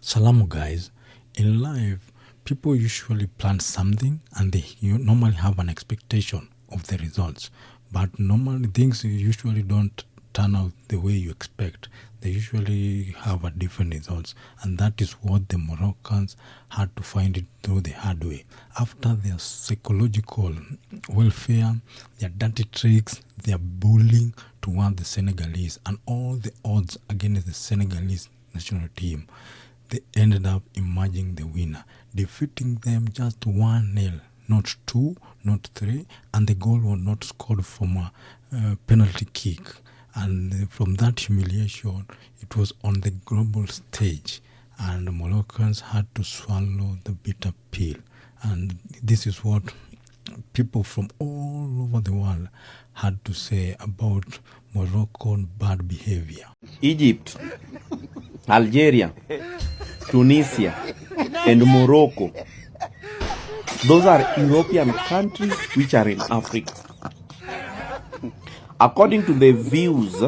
Salamu guys, in life, people usually plan something and they normally have an expectation of the results. But normally things usually don't turn out the way you expect. They usually have a different results. And that is what the Moroccans had to find it through the hard way. After their psychological welfare, their dirty tricks, their bullying toward the Senegalese and all the odds against the Senegalese national team, they ended up emerging the winner, defeating them just 1-0, not 2, not 3, and the goal was not scored from a penalty kick. And from that humiliation, it was on the global stage, and the Moroccans had to swallow the bitter pill. And this is what people from all over the world had to say about Moroccan bad behavior. Egypt, Algeria, Tunisia, and Morocco. Those are European countries which are in Africa. According to the views,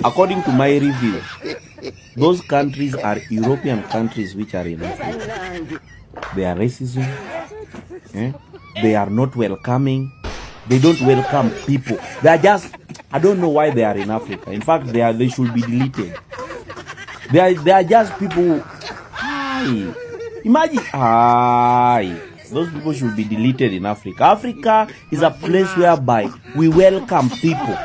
according to my review, those countries are European countries which are in Africa. They are racism. They are not welcoming. They don't welcome people. They are just, I don't know why they are in Africa. In fact, they should be deleted. They are just people. Hi. Imagine. Those people should be deleted in Africa. Africa is a place whereby we welcome people.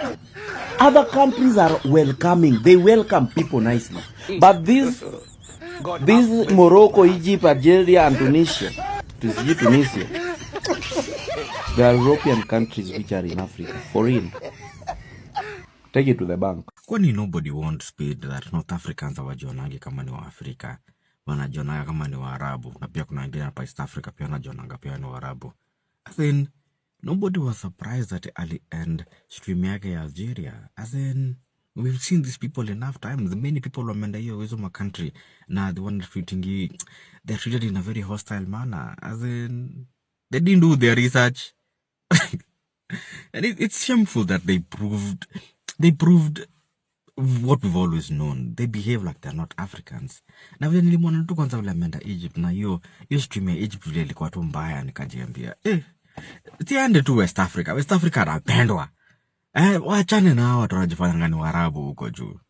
Other countries are welcoming. They welcome people nicely. But these Morocco, Egypt, Algeria, and Tunisia, they are European countries which are in Africa. For real. Take it to the bank. Kwani nobody wants speed that North Africans hawajonangi kama ni wa Afrika. Wanajonanga kama ni wa Arabu. Na pia kuna wengine hapa East Africa pia wanajonanga pia ni wa Arabu. As in, nobody was surprised at early end stream yake ya Algeria. As in, we've seen these people enough times. Many people wameenda hiyo hizo ma country na the one treating you, they're treated in a very hostile manner. As in, they didn't do their research. And it's shameful that they proved what we've always known. They behave like they're not Africans. Na vile nilimwona tu kwanza vile ameenda Egypt na hiyo stream ya Egypt vile ilikuwa tu mbaya, nikajiambia tiende tu West Africa. West Africa anapendwa. Waachane na hao watu wanajifanya ngani Waarabu huko juu.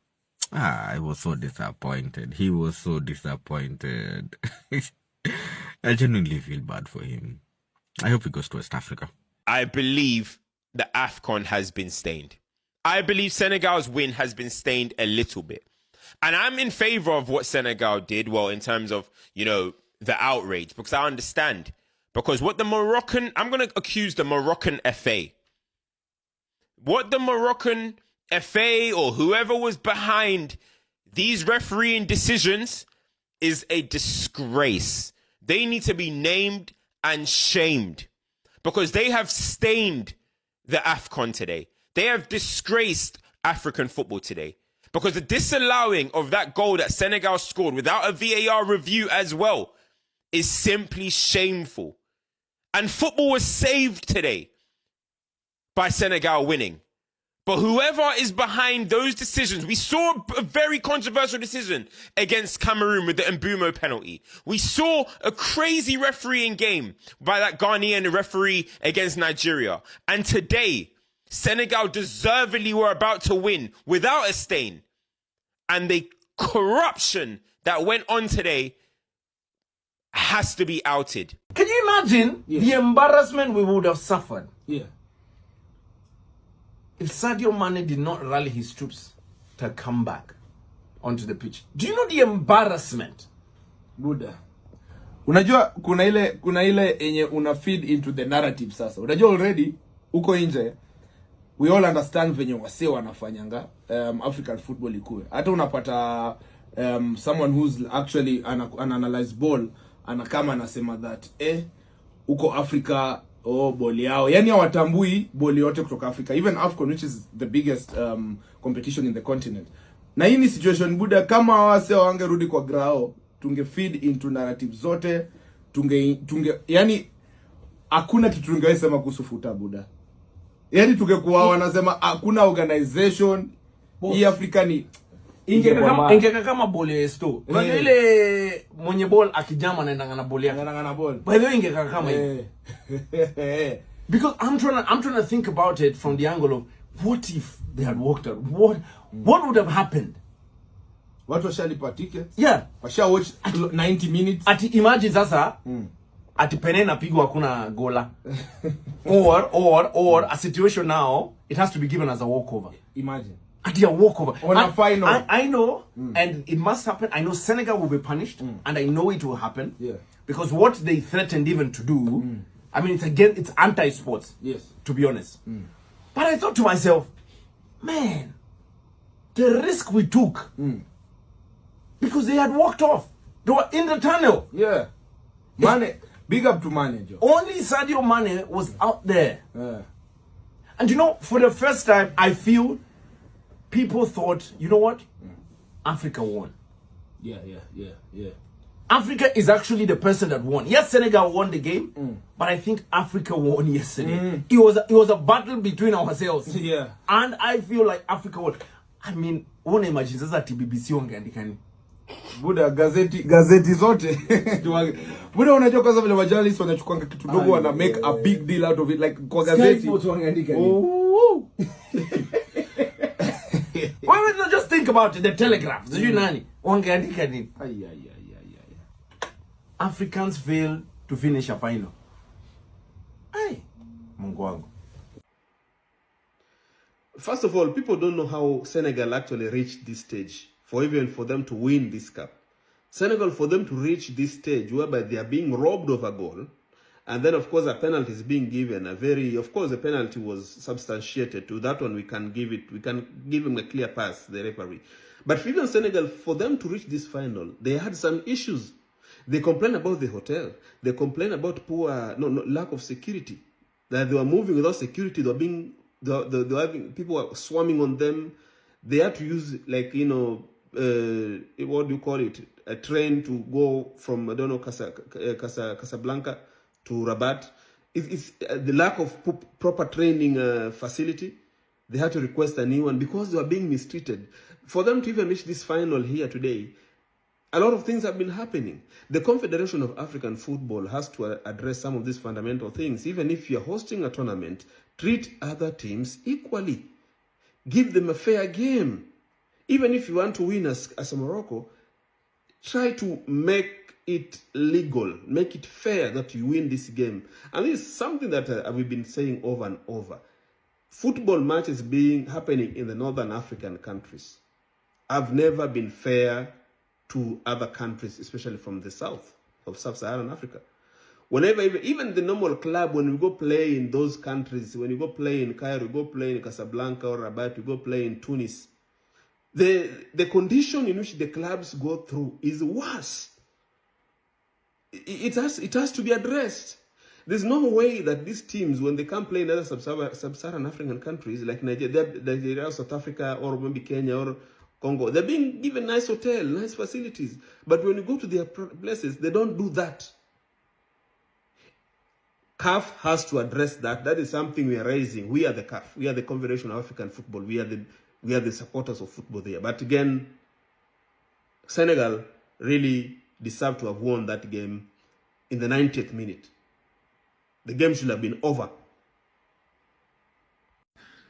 I was so disappointed. He was so disappointed. I genuinely feel bad for him. I hope he goes to West Africa. I believe the Afcon has been stained. I believe Senegal's win has been stained a little bit. And I'm in favor of what Senegal did, well, in terms of, the outrage, because I understand. Because what the Moroccan, I'm going to accuse the Moroccan FA. What the Moroccan FA or whoever was behind these refereeing decisions is a disgrace. They need to be named and shamed because they have stained the Afcon today. They have disgraced African football today because the disallowing of that goal that Senegal scored without a VAR review as well is simply shameful. And football was saved today by Senegal winning. But whoever is behind those decisions, we saw a very controversial decision against Cameroon with the Mbumo penalty. We saw a crazy refereeing game by that Ghanaian referee against Nigeria. And today, Senegal deservedly were about to win without a stain. And the corruption that went on today has to be outed. Can you imagine the embarrassment we would have suffered? Yeah. If Sadio Mane did not rally his troops to come back onto the pitch. Do you know the embarrassment? Buddha. Unajua kuna ile enye una feed into the narrative sasa. Unajua already uko nje. We all understand venye wase wanafanyanga African football ikue. Hata unapata someone who's actually analyze ball anakama anasema that uko Africa boli yao. Yani hawatambui boli yote kutoka Africa. Even Afcon, which is the biggest competition in the continent. Na hii ni situation Buddha, kama wase wangerudi kwa grao, tunge feed into narrative zote, yani hakuna kitu tungeweza kuhusu futa Buddha. Yani tungekuwa wanasema hakuna organization hii Afrika ni ingeka kama ball ya sto. Unajua ile mwenye ball akijama anaenda na ball yake. Anaenda na ball. By the way ingeka kama hiyo. Because I'm trying to think about it from the angle of what if they had walked out? What would have happened? Watu washalipa tickets. Yeah. Washa watch 90 minutes. Ati imagine sasa ati pene napigwa hakuna gola. or a situation now it has to be given as a walkover. Imagine. Ati a walkover. On a final. I know and it must happen. I know Senegal will be punished and I know it will happen. Yeah. Because what they threatened even to do, I mean it's anti-sports. Yes. To be honest. But I thought to myself, man, the risk we took because they had walked off. They were in the tunnel. Yeah. Mane, big up to Mane, Joe. Only Sadio Mane was out there. Yeah. And you know, for the first time, I feel people thought, you know what? Africa won. Yeah. Africa is actually the person that won. Yes, Senegal won the game, but I think Africa won yesterday. It was a battle between ourselves. Yeah. And I feel like Africa won. I mean, one imagine sasa TBBC wangeandikani. Buda gazeti zote. Buda unajua kwa sababu majournalists wanachukua kitu dogo wana make a big deal out of it, like kwa gazeti. Oh. Why would you just think about it? The Telegraph. Sijui nani wangeandika nini? Africans failed to finish a final. Ay, Mungu wangu. First of all, people don't know how Senegal actually reached this stage, for them to win this cup. Senegal, for them to reach this stage whereby they are being robbed of a goal, and then of course a penalty is being given, the penalty was substantiated. To that one we can give him a clear pass, the referee. But for even Senegal, for them to reach this final, they had some issues. They complained about the hotel. They complained about lack of security. That they were moving without security. They were having people were swarming on them. They had to use what do you call it? A train to go from Casablanca to Rabat. It's the lack of proper training facility. They had to request a new one because they were being mistreated. For them to even reach this final here today, a lot of things have been happening. The Confederation of African Football has to address some of these fundamental things. Even if you're hosting a tournament, treat other teams equally. Give them a fair game. Even if you want to win as a Morocco, try to make it legal, make it fair that you win this game. And this is something that we've been saying over and over. Football matches happening in the Northern African countries have never been fair to other countries, especially from the south of sub-Saharan Africa. Whenever, even the normal club, when we go play in those countries, when you go play in Cairo, you go play in Casablanca or Rabat, you go play in Tunis, the condition in which the clubs go through is worse. It has to be addressed. There's no way that these teams, when they come play in other sub-Saharan African countries, like Nigeria, South Africa, or maybe Kenya, or Congo, they're being given nice hotel, nice facilities. But when you go to their places, they don't do that. CAF has to address that. That is something we are raising. We are the CAF. We are the Confederation of African Football. We are the supporters of football there. But again, Senegal really deserve to have won that game in the 90th minute. The game should have been over.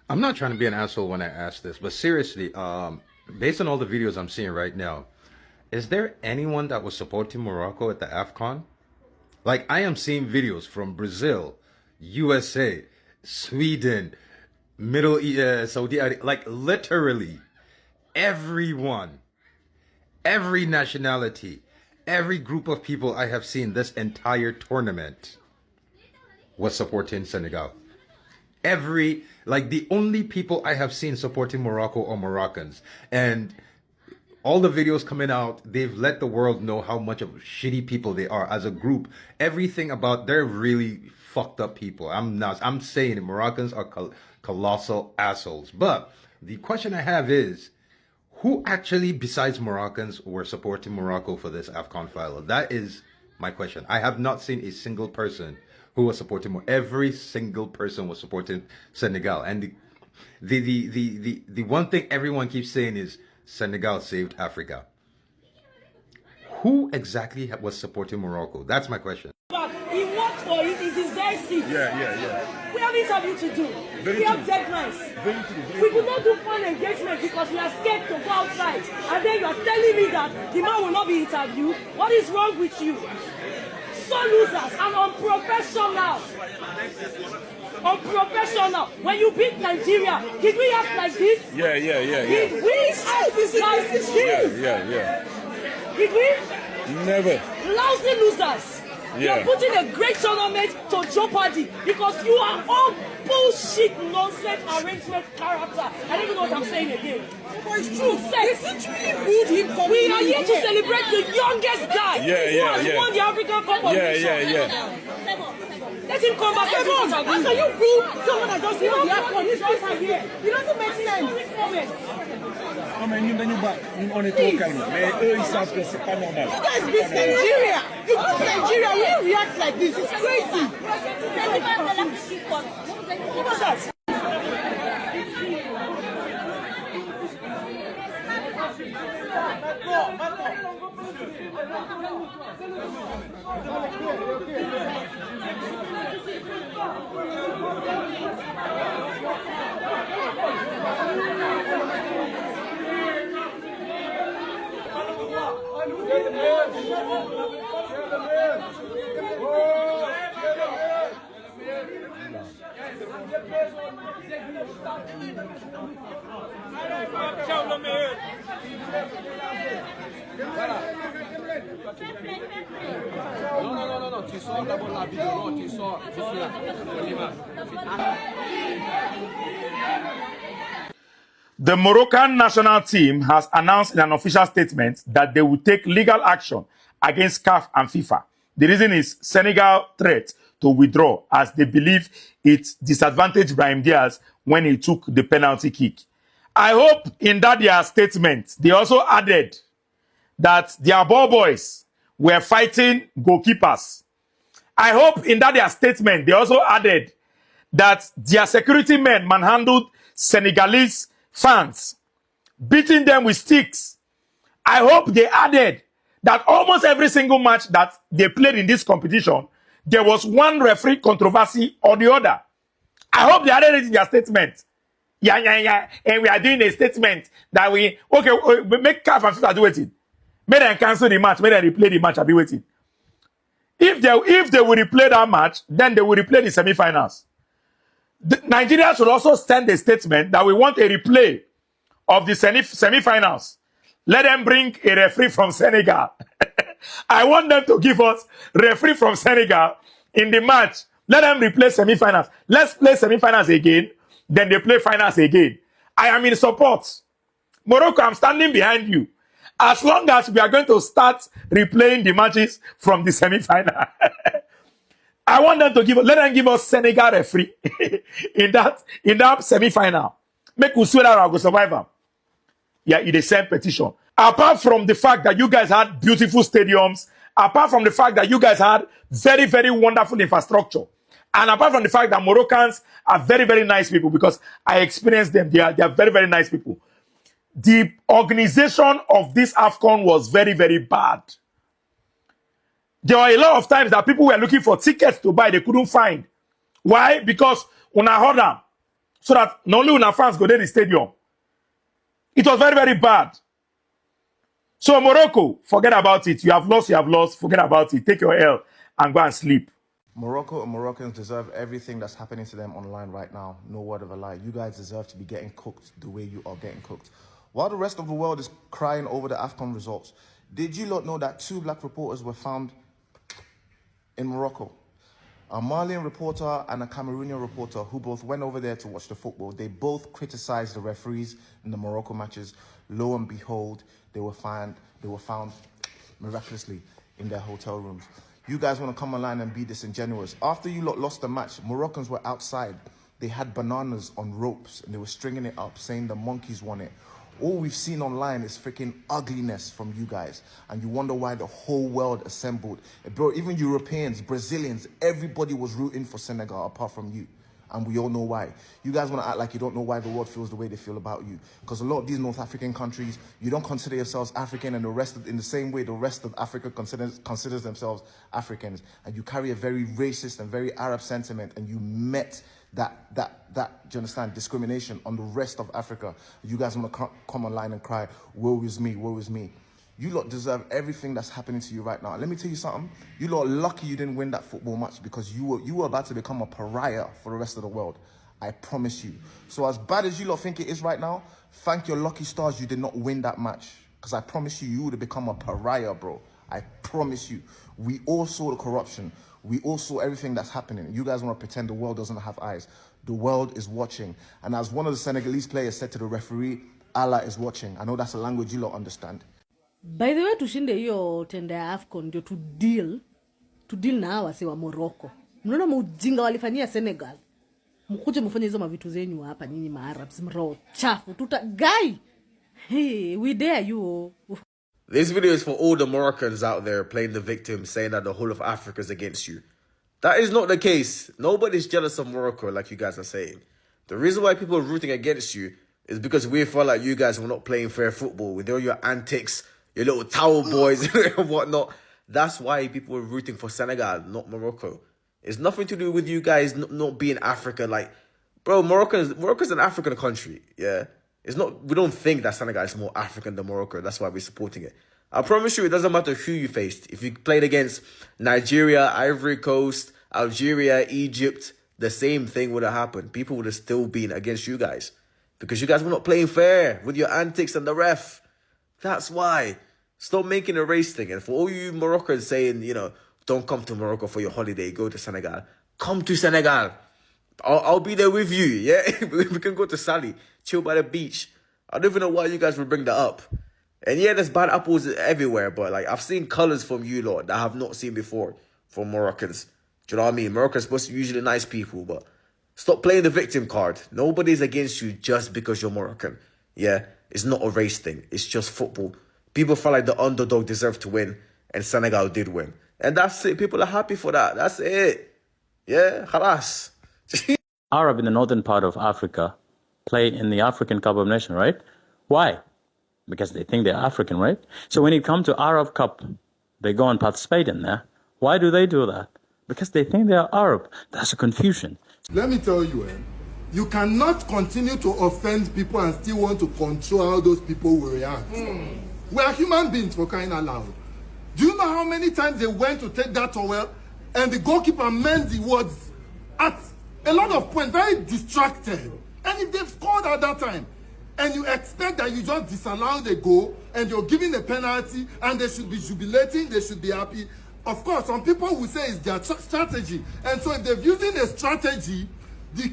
I'm not trying to be an asshole when I ask this, but seriously, based on all the videos I'm seeing right now, is there anyone that was supporting Morocco at the Afcon? Like, I am seeing videos from Brazil, USA, Sweden, Middle East, Saudi Arabia, like literally everyone, every nationality, every group of people I have seen this entire tournament was supporting Senegal. The only people I have seen supporting Morocco are Moroccans. And all the videos coming out, they've let the world know how much of shitty people they are as a group. Everything about, they're really fucked up people. I'm saying it, Moroccans are colossal assholes. But the question I have is, who actually, besides Moroccans, were supporting Morocco for this Afcon final? That is my question. I have not seen a single person who was supporting more. Every single person was supporting Senegal. And the one thing everyone keeps saying is Senegal saved Africa. Who exactly was supporting Morocco? That's my question. He worked for it, he deserves it. Yeah. We have interview to do. We have deadlines. We could not do fun engagement because we are scared to go outside. And then you are telling me that the man will not be interviewed. What is wrong with you? So losers and unprofessional. Unprofessional. When you beat Nigeria, did we act like this? Yeah. Did we act like this? Yeah. Did we? Never. Lousy losers. You are putting a great tournament to jeopardy because you are all bullshit, nonsense, arrangement character. I don't even know what I'm saying again. But it's true. It's literally good him. We are here to celebrate the youngest guy who has won the African Cup of Nations. Let him come back and do it. How can you prove someone that doesn't know the Afcon is right here? It doesn't make sense. On est trop calme, mais eux ils savent que c'est pas normal. You guys beat Nigeria. You beat Nigeria. We react like this. It's crazy. What's that? Non, tu sors d'abord la vidéo, non, tu sors, je suis là, l'image. The Moroccan national team has announced in an official statement that they will take legal action against CAF and FIFA. The reason is Senegal threat to withdraw as they believe it disadvantaged Brahim Diaz when he took the penalty kick. I hope in that their statement, they also added that their ball boys were fighting goalkeepers. I hope in that their statement, they also added that their security men manhandled Senegalese fans, beating them with sticks. I hope they added that almost every single match that they played in this competition, there was one referee controversy or the other. I hope they added it in their statement. Yeah. And we are doing a statement that we make CAF and FIFA do it. May them cancel the match, may them replay the match, I'll be waiting. If they will replay that match, then they will replay the semi-finals. Nigeria should also send a statement that we want a replay of the semi-finals. Let them bring a referee from Senegal. I want them to give us referee from Senegal in the match. Let them replay semi-finals. Let's play semi-finals again, then they play finals again. I am in support. Morocco, I'm standing behind you. As long as we are going to start replaying the matches from the semi-final. I want them to let them give us Senegal referee in that semi-final. Make us swear that I will survive them. Yeah, it's the same petition. Apart from the fact that you guys had beautiful stadiums, apart from the fact that you guys had very, very wonderful infrastructure, and apart from the fact that Moroccans are very, very nice people, because I experienced them, they are very, very nice people. The organization of this Afcon was very, very bad. There were a lot of times that people were looking for tickets to buy, they couldn't find. Why? Because una hold them, so that not only una fans go to the stadium. It was very, very bad. So Morocco, forget about it. You have lost, forget about it. Take your L and go and sleep. Morocco and Moroccans deserve everything that's happening to them online right now. No word of a lie. You guys deserve to be getting cooked the way you are getting cooked. While the rest of the world is crying over the Afcon results, did you lot know that 2 black reporters were found in Morocco? A Malian reporter and a Cameroonian reporter who both went over there to watch the football. They both criticized the referees in the Morocco matches. Lo and behold, they were found miraculously in their hotel rooms. You guys want to come online and be disingenuous. After you lot lost the match, Moroccans were outside. They had bananas on ropes and they were stringing it up, saying the monkeys won it. All we've seen online is freaking ugliness from you guys. And you wonder why the whole world assembled. Bro, even Europeans, Brazilians, everybody was rooting for Senegal apart from you. And we all know why. You guys want to act like you don't know why the world feels the way they feel about you. Because a lot of these North African countries, you don't consider yourselves African, and in the same way the rest of Africa considers themselves Africans. And you carry a very racist and very Arab sentiment, and you met that, do you understand, discrimination on the rest of Africa. You guys want to come online and cry, woe is me, woe is me. You lot deserve everything that's happening to you right now. And let me tell you something. You lot are lucky you didn't win that football match, because you were about to become a pariah for the rest of the world. I promise you. So as bad as you lot think it is right now, thank your lucky stars you did not win that match. Because I promise you, you would have become a pariah, bro. I promise you. We all saw the corruption. We all saw everything that's happening. You guys want to pretend the world doesn't have eyes. The world is watching. And as one of the Senegalese players said to the referee, Allah is watching. I know that's a language you lot understand. By the way, tushinde hiyo tenda ya Afcon ndio to deal na hawa wa Morocco. Mnaona mujinga walifanyia Senegal. Mkuje mfanye hizo mavitu zenyu hapa nyinyi Maarabs mro chafu. Guy. Hey, we dare you. This video is for all the Moroccans out there playing the victim, saying that the whole of Africa is against you. That is not the case. Nobody's jealous of Morocco like you guys are saying. The reason why people are rooting against you is because we felt like you guys were not playing fair football with all your antics, your little towel boys and whatnot. That's why people were rooting for Senegal, not Morocco. It's nothing to do with you guys not being Africa. Like, bro, Morocco's an African country, yeah? It's not, we don't think that Senegal is more African than Morocco. That's why we're supporting it. I promise you, it doesn't matter who you faced. If you played against Nigeria, Ivory Coast, Algeria, Egypt, the same thing would have happened. People would have still been against you guys because you guys were not playing fair with your antics and the ref. That's why. Stop making a race thing. And for all you Moroccans saying, you know, don't come to Morocco for your holiday, go to Senegal. Come to Senegal. I'll be there with you, yeah? We can go to Sally, chill by the beach. I don't even know why you guys would bring that up. And yeah, there's bad apples everywhere, but like I've seen colours from you lot that I have not seen before from Moroccans. Do you know what I mean? Moroccans supposed to be usually nice people, but stop playing the victim card. Nobody's against you just because you're Moroccan. Yeah, it's not a race thing. It's just football. People felt like the underdog deserved to win, and Senegal did win. And that's it. People are happy for that. That's it. Yeah, khalas. Arab in the northern part of Africa play in the African Cup of Nations, right? Why? Because they think they're African, right? So when it comes to Arab Cup, they go and participate in there. Why do they do that? Because they think they are Arab. That's a confusion. Let me tell you, you cannot continue to offend people and still want to control how those people will react. We are human beings, for crying out loud. Do you know how many times they went to take that towel and the goalkeeper meant the words at a lot of points, very distracted. And if they've scored at that time, and you expect that you just disallow the goal and you're giving a penalty and they should be jubilating, they should be happy. Of course, some people will say it's their strategy. And so if they're using a strategy, the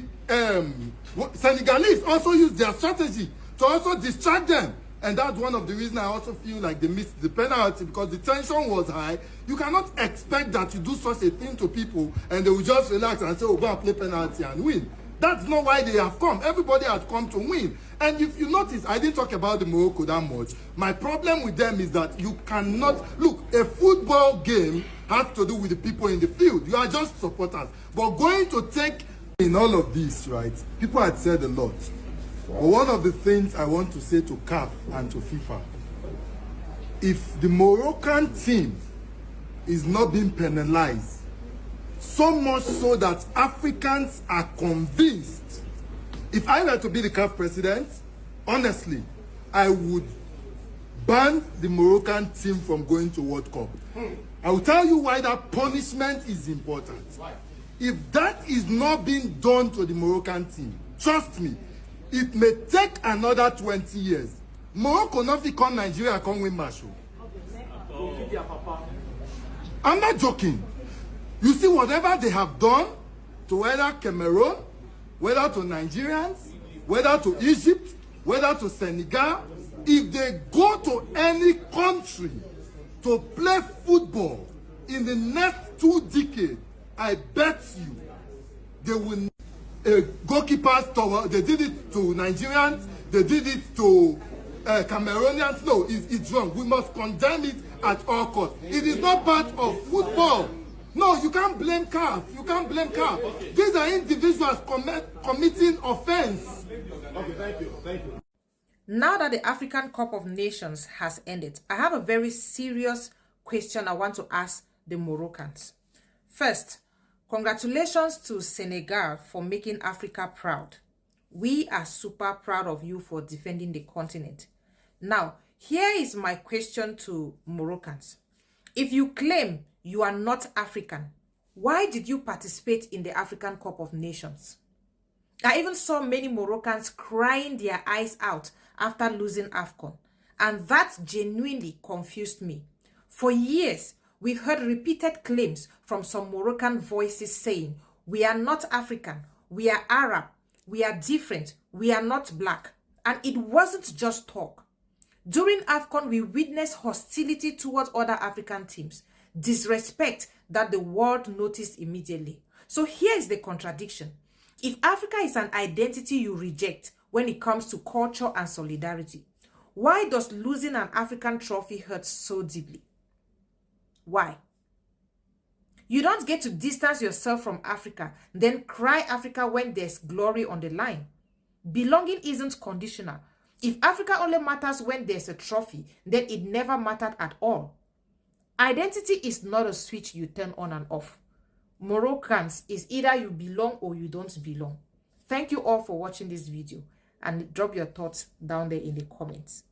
Senegalese also use their strategy to also distract them. And that's one of the reasons I also feel like they missed the penalty, because the tension was high. You cannot expect that you do such a thing to people and they will just relax and say, oh, go and play penalty and win. That's not why they have come. Everybody has come to win. And if you notice, I didn't talk about the Morocco that much. My problem with them is that you cannot... Look, a football game has to do with the people in the field. You are just supporters. But going to take... In all of this, right, people had said a lot. But one of the things I want to say to CAF and to FIFA, if the Moroccan team is not being penalized, so much so that Africans are convinced. If I were to be the CAF president, honestly, I would ban the Moroccan team from going to World Cup. I will tell you why that punishment is important. If that is not being done to the Moroccan team, trust me, it may take another 20 years. Morocco not become Nigeria can win match. I'm not joking. You see, whatever they have done to whether Cameroon, whether to Nigerians, whether to Egypt, whether to Senegal, if they go to any country to play football in the next 2 decades, I bet you they will. Goalkeepers, they did it to Nigerians, they did it to Cameroonians. No, it's wrong. We must condemn it at all costs. It is not part of football. No, you can't blame CAF. You can't blame CAF. These are individuals committing offense. Okay, thank you. Thank you. Now that the African Cup of Nations has ended, I have a very serious question I want to ask the Moroccans. First, congratulations to Senegal for making Africa proud. We are super proud of you for defending the continent. Now, here is my question to Moroccans. If you claim you are not African, why did you participate in the African Cup of Nations? I even saw many Moroccans crying their eyes out after losing Afcon, and that genuinely confused me. For years, we've heard repeated claims from some Moroccan voices saying, we are not African, we are Arab, we are different, we are not black. And it wasn't just talk. During Afcon, we witnessed hostility towards other African teams, disrespect that the world noticed immediately. So here is the contradiction. If Africa is an identity you reject when it comes to culture and solidarity, why does losing an African trophy hurt so deeply? Why? You don't get to distance yourself from Africa, then cry Africa when there's glory on the line. Belonging isn't conditional. If Africa only matters when there's a trophy, then it never mattered at all. Identity is not a switch you turn on and off. Moroccans is either you belong or you don't belong. Thank you all for watching this video, and drop your thoughts down there in the comments.